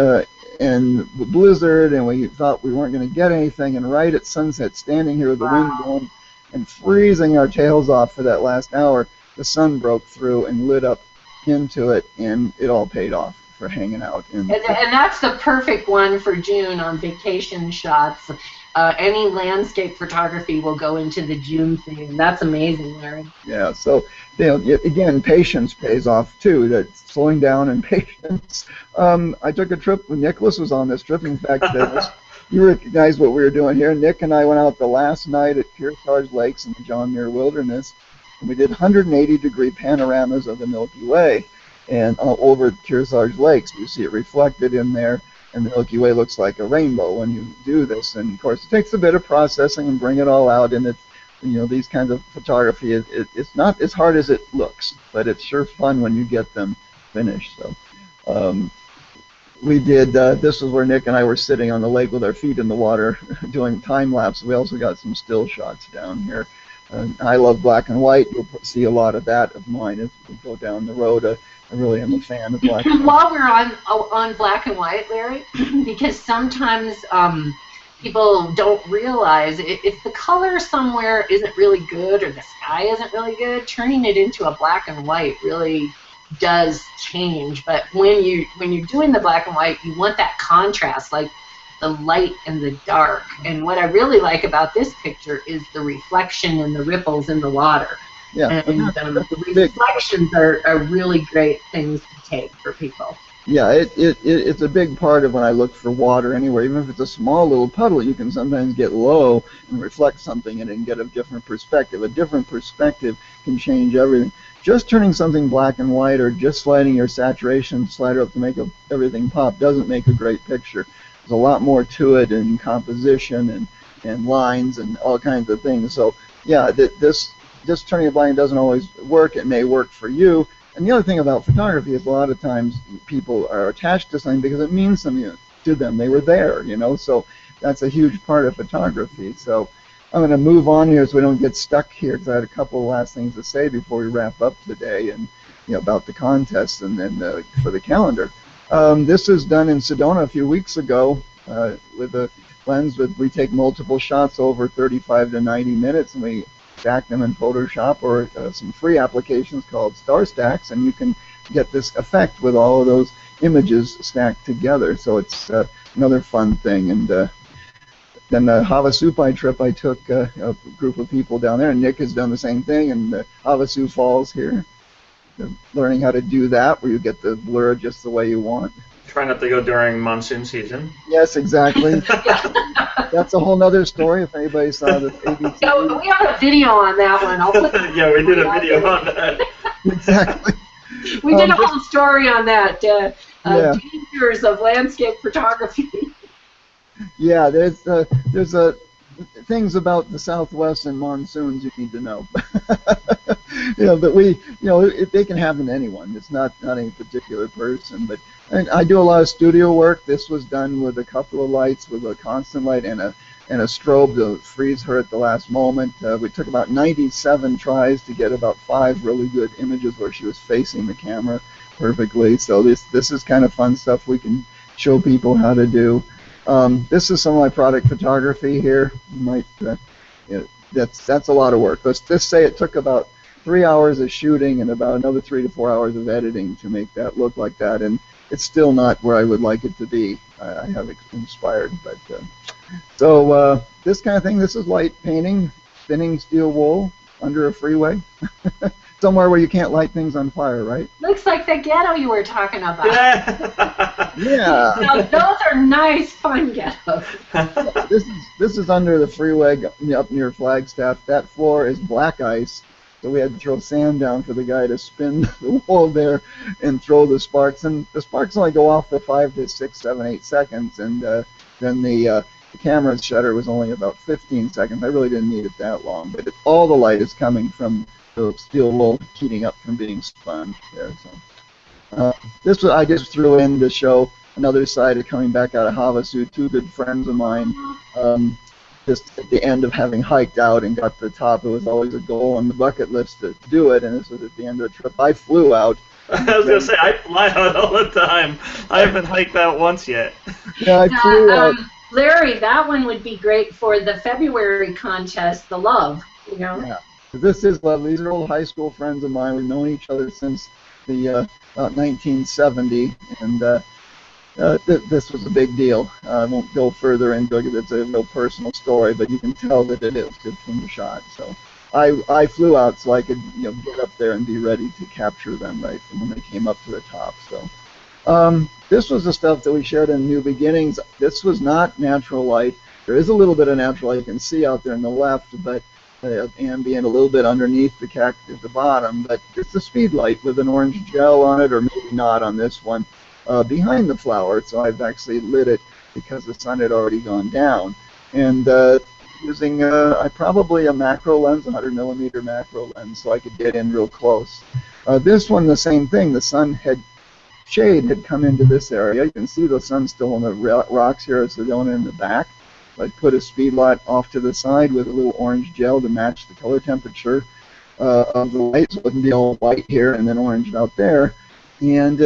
and blizzard, and we thought we weren't going to get anything, and right at sunset, standing here with the wind blowing and freezing our tails off for that last hour, the sun broke through and lit up into it, and it all paid off for hanging out. And that's the perfect one for June on vacation shots. Any landscape photography will go into the June theme. That's amazing, Larry. Yeah, so again, patience pays off too. That slowing down and patience. I took a trip when Nicholas was on this trip. In fact, you recognize what we were doing here. Nick and I went out the last night at Kearsarge Lakes in the John Muir Wilderness, and we did 180-degree panoramas of the Milky Way, and over Kearsarge Lakes, you see it reflected in there. And the Milky Way looks like a rainbow when you do this. And of course, it takes a bit of processing and bring it all out. And it's, these kinds of photography, it's not as hard as it looks, but it's sure fun when you get them finished. So we did, this is where Nick and I were sitting on the lake with our feet in the water doing time lapse. We also got some still shots down here. I love black and white. You'll see a lot of that of mine as we go down the road. I really am a fan of black and white. While we're on black and white, Larry, because sometimes people don't realize if the color somewhere isn't really good or the sky isn't really good, turning it into a black and white really does change. But when you're doing the black and white, you want that contrast, like the light and the dark. And what I really like about this picture is the reflection and the ripples in the water. Yeah, and the reflections are really great things to take for people. Yeah, it's a big part of when I look for water anywhere. Even if it's a small little puddle, you can sometimes get low and reflect something in it and get a different perspective. A different perspective can change everything. Just turning something black and white or just sliding your saturation slider up to make everything pop doesn't make a great picture. There's a lot more to it in composition and lines and all kinds of things. So, yeah, just turning it blind doesn't always work. It may work for you. And the other thing about photography is a lot of times people are attached to something because it means something to them. They were there, so that's a huge part of photography. So I'm going to move on here so we don't get stuck here because I had a couple of last things to say before we wrap up today and about the contest and then for the calendar. This was done in Sedona a few weeks ago with a lens we take multiple shots over 35 to 90 minutes and we stack them in Photoshop or some free applications called Star Stacks, and you can get this effect with all of those images stacked together. So it's another fun thing. And then the Havasupai trip, I took a group of people down there, and Nick has done the same thing, and Havasu Falls here, learning how to do that, where you get the blur just the way you want. Try not to go during monsoon season. Yes, exactly. That's a whole other story if anybody saw the ABC. Yeah, we have a video on that one. I'll put yeah, we did a video on that. Exactly. We did a whole story on that. Dangers of landscape photography. Yeah, there's things about the Southwest and monsoons you need to know. But they can happen to anyone. It's not any particular person. But I do a lot of studio work. This was done with a couple of lights, with a constant light and a strobe to freeze her at the last moment. We took about 97 tries to get about 5 really good images where she was facing the camera perfectly. So this is kind of fun stuff we can show people how to do. This is some of my product photography here. You might, that's a lot of work. Let's just say it took about 3 hours of shooting and about another 3 to 4 hours of editing to make that look like that, and it's still not where I would like it to be. I have inspired, but so this kind of thing. This is light painting, spinning steel wool under a freeway. Somewhere where you can't light things on fire, right? Looks like the ghetto you were talking about. Yeah. Now, those are nice, fun ghettos. This is under the freeway up near Flagstaff. That floor is black ice, so we had to throw sand down for the guy to spin the wall there and throw the sparks. And the sparks only go off for 5 to 6, 7, 8 seconds, and then the camera's shutter was only about 15 seconds. I really didn't need it that long, but all the light is coming from the steel wool heating up from being spun there. So this I just threw in to show another side of coming back out of Havasu. 2 good friends of mine, just at the end of having hiked out and got to the top. It was always a goal on the bucket list to do it, and this was at the end of the trip. I flew out. I was going to say, I fly out all the time. I haven't hiked out once yet. Yeah, I flew out. Larry, that one would be great for the February contest, the Love, Yeah. This is lovely. These are old high school friends of mine. We've known each other since about 1970, and this was a big deal. I won't go further into it because it's a real personal story, but you can tell that it is just from the shot. So I flew out so I could get up there and be ready to capture them right from when they came up to the top. So this was the stuff that we shared in New Beginnings. This was not natural light. There is a little bit of natural light you can see out there on the left, but ambient a little bit underneath the cactus at the bottom, but it's a speed light with an orange gel on it, or maybe not on this one, behind the flower. So I've actually lit it because the sun had already gone down. And using probably a macro lens, 100mm macro lens, so I could get in real close. This one, the same thing. The sun shade had come into this area. You can see the sun still on the rocks here as Sedona in the back. I put a speed light off to the side with a little orange gel to match the color temperature of the light, so it wouldn't be all white here and then orange out there, and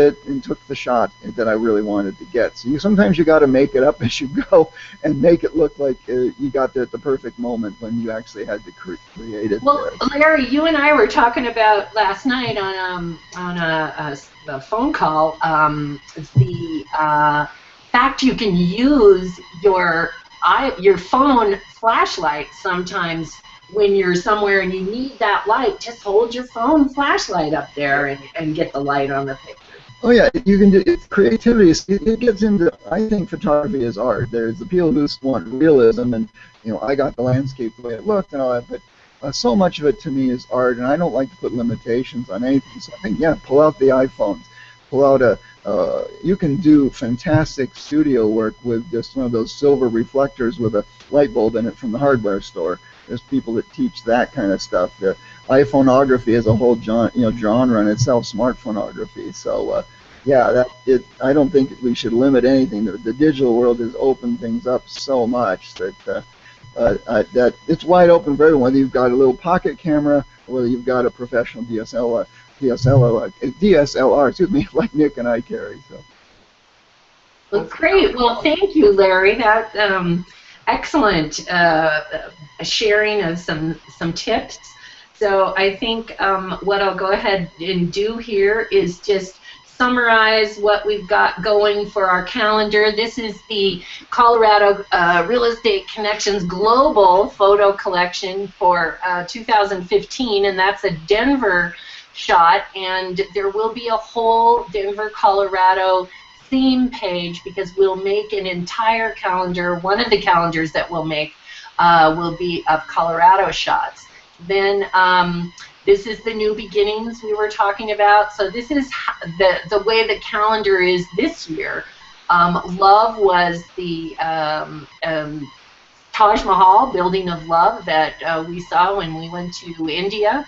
took the shot that I really wanted to get. So sometimes you got to make it up as you go and make it look like you got there at the perfect moment when you actually had to create it. Well, Larry, you and I were talking about last night on a phone call the fact you can use your phone flashlight sometimes when you're somewhere and you need that light. Just hold your phone flashlight up there and get the light on the picture. Oh yeah, you can do it. Creativity. It gets into. I think photography is art. There's the people who want realism, and I got the landscape the way it looked and all that, but so much of it to me is art, and I don't like to put limitations on anything. So I think pull out the iPhones, pull out you can do fantastic studio work with just one of those silver reflectors with a light bulb in it from the hardware store. There's people that teach that kind of stuff. The iPhoneography is a whole genre in itself, smartphoneography. So I don't think we should limit anything. The digital world has opened things up so much that that it's wide open for everyone. Whether you've got a little pocket camera or whether you've got a professional DSLR, excuse me, like Nick and I carry. So. Well, great. Well, thank you, Larry. That excellent sharing of some tips. So I think what I'll go ahead and do here is just summarize what we've got going for our calendar. This is the Colorado Real Estate Connections Global Photo Collection for 2015, and that's a Denver shot, and there will be a whole Denver, Colorado theme page because we'll make an entire calendar. One of the calendars that we'll make will be of Colorado shots. Then this is the New Beginnings we were talking about. So this is the way the calendar is this year. Love was the Taj Mahal, building of love, that we saw when we went to India.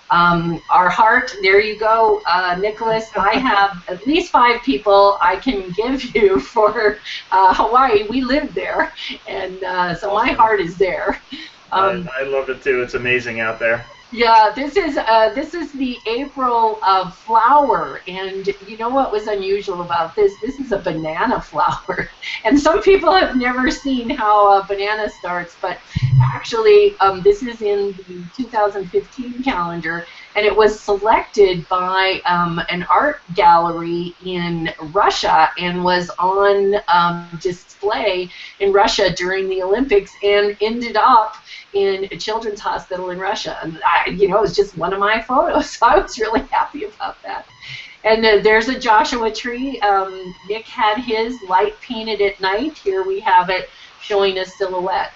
Our heart, there you go, Nicholas. I have at least 5 people I can give you for Hawaii. We lived there, and so my heart is there. I loved it too. It's amazing out there. Yeah, this is the April flower, and you know what was unusual about this? This is a banana flower, and some people have never seen how a banana starts, but actually this is in the 2015 calendar, and it was selected by an art gallery in Russia and was on display in Russia during the Olympics and ended up in a children's hospital in Russia. And it was just one of my photos, so I was really happy about that. And there's a Joshua tree. Nick had his light painted at night. Here we have it showing a silhouette.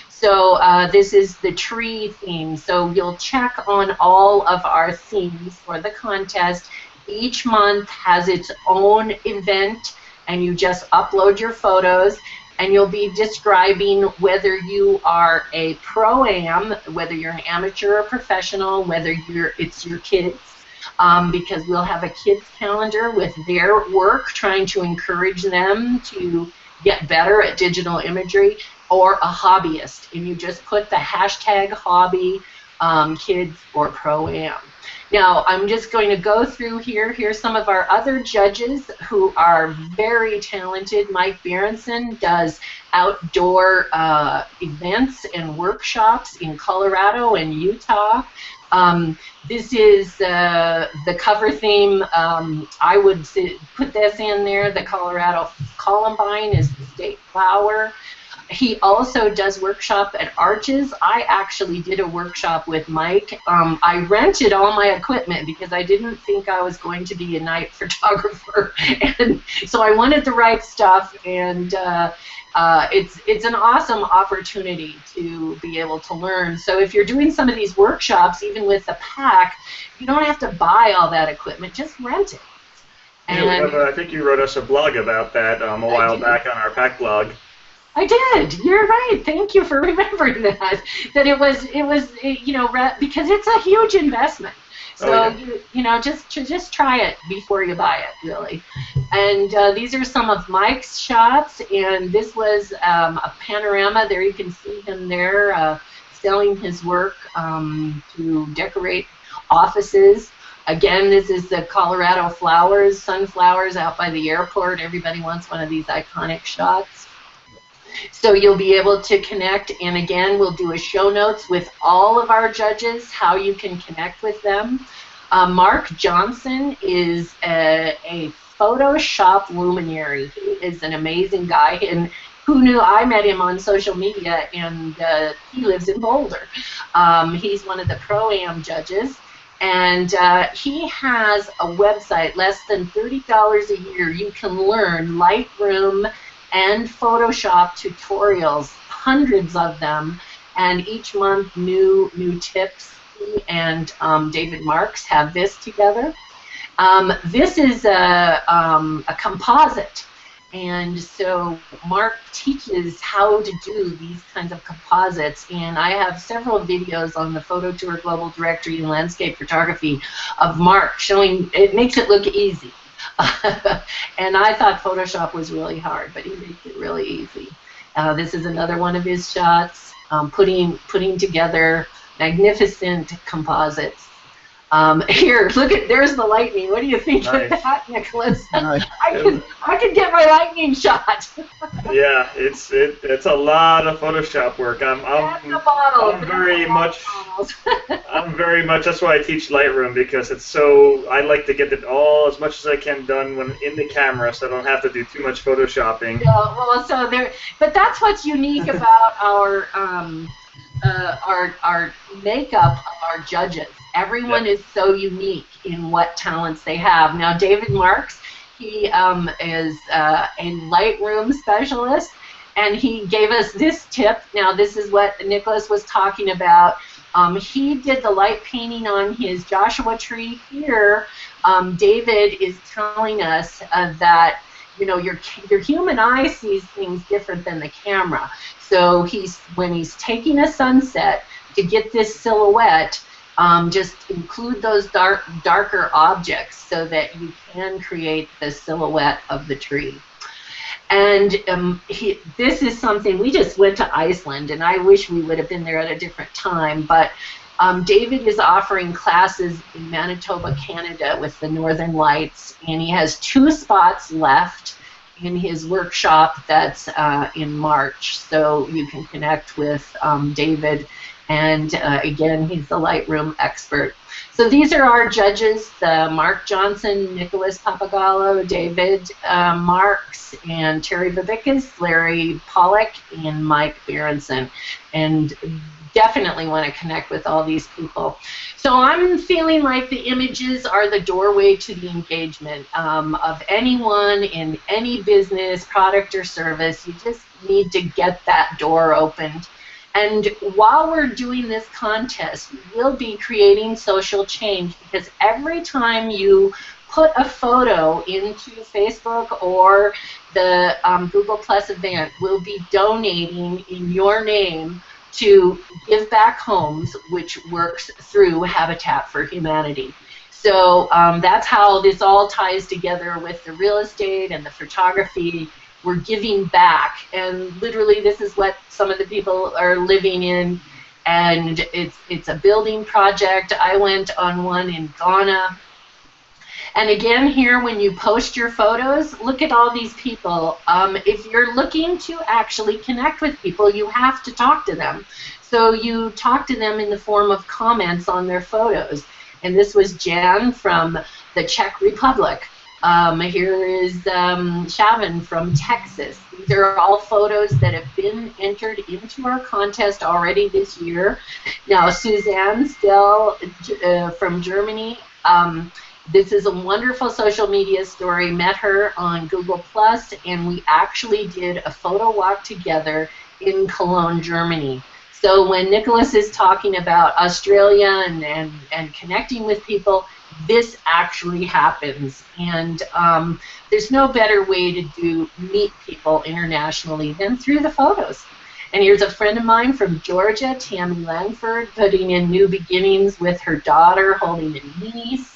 So this is the tree theme. So you'll check on all of our themes for the contest. Each month has its own event, and you just upload your photos. And you'll be describing whether you are a pro-am, whether you're an amateur or professional, whether it's your kids, because we'll have a kids calendar with their work, trying to encourage them to get better at digital imagery, or a hobbyist, and you just put the hashtag hobby, kids, or pro-am. Now, I'm just going to go through here. Here's some of our other judges who are very talented. Mike Berenson does outdoor events and workshops in Colorado and Utah. This is the cover theme. I would put this in there. The Colorado Columbine is the state flower. He also does workshop at Arches. I actually did a workshop with Mike. I rented all my equipment because I didn't think I was going to be a night photographer, and so I wanted the right stuff. And it's an awesome opportunity to be able to learn. So if you're doing some of these workshops, even with the pack, you don't have to buy all that equipment. Just rent it. And I think you wrote us a blog about that a while back on our pack blog. I did. You're right. Thank you for remembering that. That it was because it's a huge investment. So just try it before you buy it, really. And these are some of Mike's shots, and this was a panorama. There you can see him there selling his work to decorate offices. Again, this is the Colorado flowers, sunflowers out by the airport. Everybody wants one of these iconic shots. So you'll be able to connect, and again, we'll do a show notes with all of our judges, how you can connect with them. Mark Johnson is a Photoshop luminary. He is an amazing guy, and who knew? I met him on social media, and he lives in Boulder. He's one of the Pro-Am judges, and he has a website, less than $30 a year. You can learn Lightroom and Photoshop tutorials, hundreds of them, and each month new tips. He and David Marks have this together. This is a composite, and so Mark teaches how to do these kinds of composites, and I have several videos on the Photo Tour Global Directory and Landscape Photography of Mark showing it makes it look easy. And I thought Photoshop was really hard, but he makes it really easy. This is another one of his shots, putting together magnificent composites. Here, look at, there's the lightning. What do you think of that, Nicholas? Nice. I could get my lightning shot. Yeah, it's a lot of Photoshop work. I'm very much. That's why I teach Lightroom, because it's so. I like to get it all as much as I can done when in the camera, so I don't have to do too much photoshopping. Yeah, well, so there. But that's what's unique about our makeup of our judges. Everyone is so unique in what talents they have. Now, David Marks, he is a Lightroom specialist, and he gave us this tip. Now, this is what Nicholas was talking about. He did the light painting on his Joshua tree here. David is telling us that you know, your human eye sees things different than the camera. So when he's taking a sunset to get this silhouette, just include those darker objects so that you can create the silhouette of the tree. And this is something, we just went to Iceland, and I wish we would have been there at a different time, but David is offering classes in Manitoba, Canada with the Northern Lights, and he has 2 spots left in his workshop that's in March. So you can connect with David, and again, he's the Lightroom expert. So these are our judges, Mark Johnson, Nicholas Papagallo, David Marks, and Terry Babickas, Larry Pollock, and Mike Berenson. And definitely want to connect with all these people. So I'm feeling like the images are the doorway to the engagement of anyone in any business, product, or service. You just need to get that door opened. And while we're doing this contest, we'll be creating social change, because every time you put a photo into Facebook or the Google Plus event, we'll be donating in your name to Give Back Homes, which works through Habitat for Humanity. So that's how this all ties together with the real estate and the photography. We're giving back, and literally this is what some of the people are living in, and it's a building project. I went on one in Ghana. And again, here, when you post your photos, look at all these people. If you're looking to actually connect with people, you have to talk to them. So you talk to them in the form of comments on their photos. And this was Jan from the Czech Republic. Here is Shavin from Texas. These are all photos that have been entered into our contest already this year. Now, Suzanne still from Germany. This is a wonderful social media story. Met her on Google Plus, and we actually did a photo walk together in Cologne, Germany. So when Nicholas is talking about Australia and connecting with people, this actually happens. And there's no better way to meet people internationally than through the photos. And here's a friend of mine from Georgia, Tammy Langford, putting in new beginnings with her daughter holding a niece.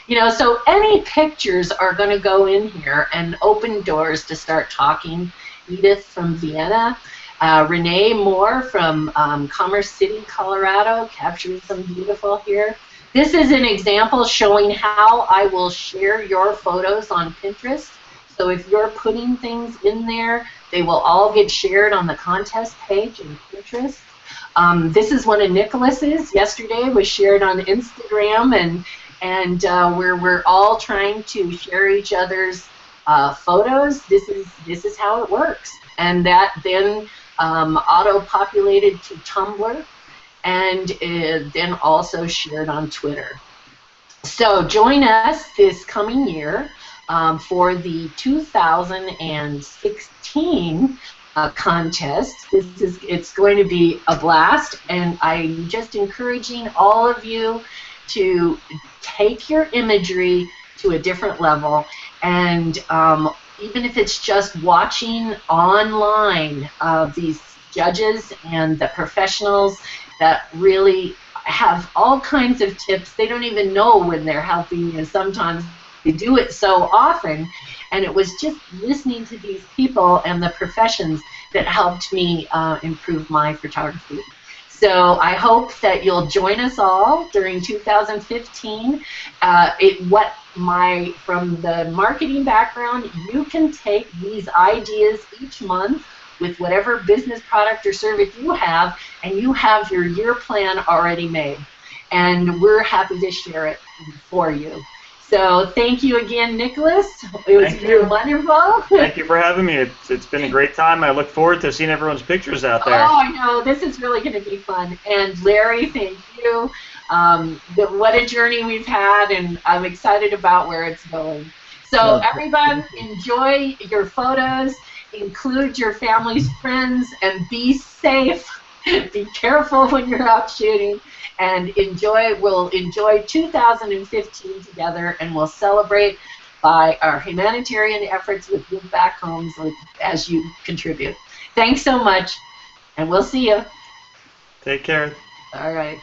You know, so any pictures are going to go in here and open doors to start talking. Edith from Vienna. Renee Moore from Commerce City, Colorado, captured some beautiful here. This is an example showing how I will share your photos on Pinterest. So if you're putting things in there, they will all get shared on the contest page in Pinterest. This is one of Nicholas's. Yesterday was shared on Instagram, and we're all trying to share each other's photos. This is how it works, and that then auto-populated to Tumblr, and then also shared on Twitter. So join us this coming year for the 2016 contest. It's going to be a blast, and I'm just encouraging all of you to take your imagery to a different level, and even if it's just watching online these judges and the professionals that really have all kinds of tips. They don't even know when they're helping you. Sometimes they do it so often, and it was just listening to these people and the professions that helped me improve my photography. So I hope that you'll join us all during 2015. From the marketing background, you can take these ideas each month with whatever business, product, or service you have, and you have your year plan already made. And we're happy to share it for you. So thank you again, Nicholas. It was wonderful. Thank you for having me. It's been a great time. I look forward to seeing everyone's pictures out there. Oh, I know. This is really going to be fun. And Larry, thank you. What a journey we've had, and I'm excited about where it's going. So everyone, enjoy your photos, include your family's friends, and be safe. Be careful when you're out shooting. And we'll enjoy 2015 together, and we'll celebrate by our humanitarian efforts with Give Back Homes as you contribute. Thanks so much, and we'll see you. Take care. All right.